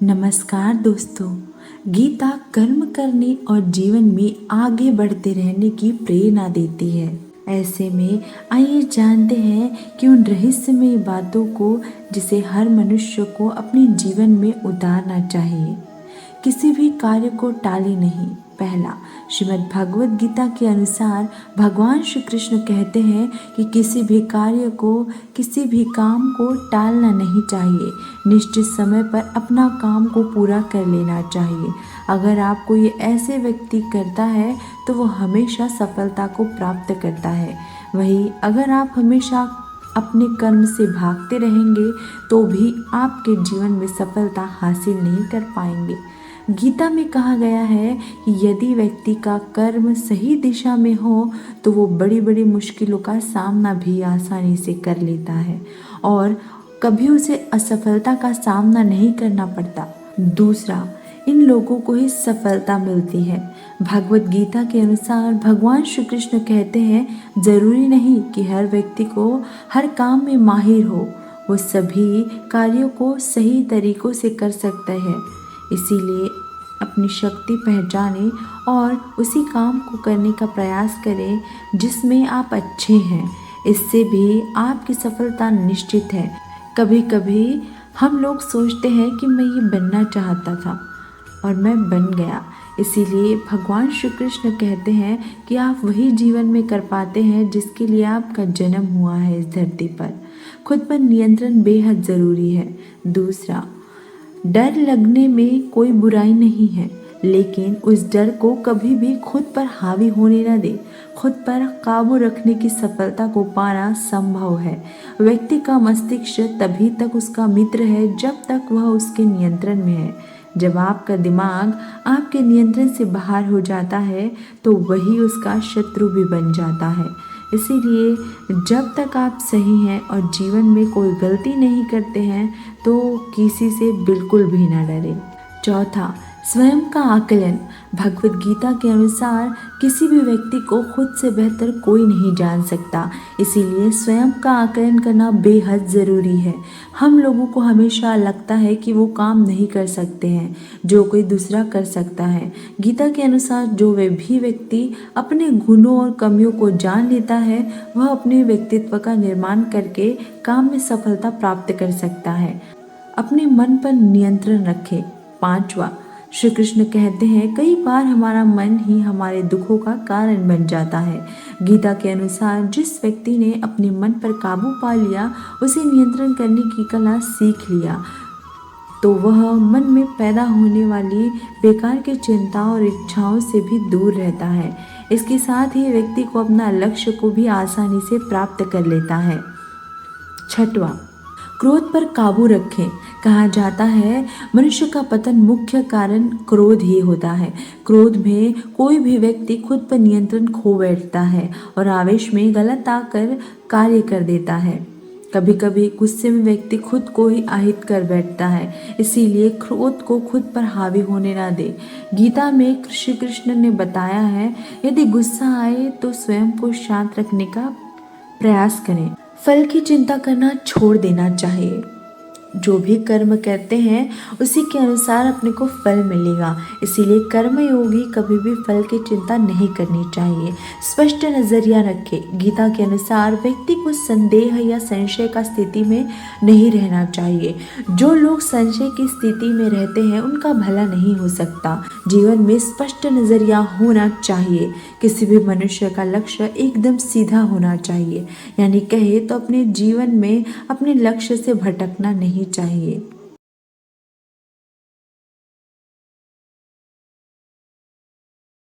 नमस्कार दोस्तों। गीता कर्म करने और जीवन में आगे बढ़ते रहने की प्रेरणा देती है। ऐसे में आइए जानते हैं कि उन रहस्यमय बातों को जिसे हर मनुष्य को अपने जीवन में उतारना चाहिए। किसी भी कार्य को टाले नहीं। पहला, श्रीमद् भगवद गीता के अनुसार भगवान श्री कृष्ण कहते हैं कि किसी भी कार्य को, किसी भी काम को टालना नहीं चाहिए। निश्चित समय पर अपना काम को पूरा कर लेना चाहिए। अगर आप कोई ऐसे व्यक्ति करता है तो वो हमेशा सफलता को प्राप्त करता है। वहीं अगर आप हमेशा अपने कर्म से भागते रहेंगे तो भी आपके जीवन में सफलता हासिल नहीं कर पाएंगे। गीता में कहा गया है कि यदि व्यक्ति का कर्म सही दिशा में हो तो वो बड़ी बड़ी मुश्किलों का सामना भी आसानी से कर लेता है और कभी उसे असफलता का सामना नहीं करना पड़ता। दूसरा, इन लोगों को ही सफलता मिलती है। भगवद गीता के अनुसार भगवान श्री कृष्ण कहते हैं, जरूरी नहीं कि हर व्यक्ति को हर काम में माहिर हो, वो सभी कार्यों को सही तरीकों से कर सकते हैं। इसीलिए अपनी शक्ति पहचानें और उसी काम को करने का प्रयास करें जिसमें आप अच्छे हैं। इससे भी आपकी सफलता निश्चित है। कभी कभी हम लोग सोचते हैं कि मैं ये बनना चाहता था और मैं बन गया। इसीलिए भगवान श्री कृष्ण कहते हैं कि आप वही जीवन में कर पाते हैं जिसके लिए आपका जन्म हुआ है इस धरती पर। खुद पर नियंत्रण बेहद ज़रूरी है। दूसरा, डर लगने में कोई बुराई नहीं है, लेकिन उस डर को कभी भी खुद पर हावी होने न दे। खुद पर काबू रखने की सफलता को पाना संभव है। व्यक्ति का मस्तिष्क तभी तक उसका मित्र है जब तक वह उसके नियंत्रण में है। जब आपका दिमाग आपके नियंत्रण से बाहर हो जाता है तो वही उसका शत्रु भी बन जाता है। इसीलिए जब तक आप सही हैं और जीवन में कोई गलती नहीं करते हैं तो किसी से बिल्कुल भी ना डरें। चौथा, स्वयं का आकलन। भगवद गीता के अनुसार किसी भी व्यक्ति को खुद से बेहतर कोई नहीं जान सकता। इसीलिए स्वयं का आकलन करना बेहद ज़रूरी है। हम लोगों को हमेशा लगता है कि वो काम नहीं कर सकते हैं जो कोई दूसरा कर सकता है। गीता के अनुसार जो वे भी व्यक्ति अपने गुणों और कमियों को जान लेता है वह अपने व्यक्तित्व का निर्माण करके काम में सफलता प्राप्त कर सकता है। अपने मन पर नियंत्रण रखें। पांचवा, श्री कृष्ण कहते हैं, कई बार हमारा मन ही हमारे दुखों का कारण बन जाता है। गीता के अनुसार जिस व्यक्ति ने अपने मन पर काबू पा लिया, उसे नियंत्रण करने की कला सीख लिया, तो वह मन में पैदा होने वाली बेकार की चिंताओं और इच्छाओं से भी दूर रहता है। इसके साथ ही व्यक्ति को अपना लक्ष्य को भी आसानी से प्राप्त कर लेता है। छठवां, क्रोध पर काबू रखें। कहा जाता है मनुष्य का पतन मुख्य कारण क्रोध ही होता है। क्रोध में कोई भी व्यक्ति खुद पर नियंत्रण खो बैठता है और आवेश में गलत आकर कार्य कर देता है। कभी कभी गुस्से में व्यक्ति खुद को ही आहित कर बैठता है। इसीलिए क्रोध को खुद पर हावी होने ना दे। गीता में श्री कृष्ण ने बताया है, यदि गुस्सा आए तो स्वयं को शांत रखने का प्रयास करें। फल की चिंता करना छोड़ देना चाहिए। जो भी कर्म करते हैं उसी के अनुसार अपने को फल मिलेगा। इसीलिए कर्मयोगी कभी भी फल की चिंता नहीं करनी चाहिए। स्पष्ट नजरिया रखें। गीता के अनुसार व्यक्ति को संदेह या संशय का स्थिति में नहीं रहना चाहिए। जो लोग संशय की स्थिति में रहते हैं उनका भला नहीं हो सकता। जीवन में स्पष्ट नजरिया होना चाहिए। किसी भी मनुष्य का लक्ष्य एकदम सीधा होना चाहिए, यानी कहे तो अपने जीवन में अपने लक्ष्य से भटकना नहीं चाहिए।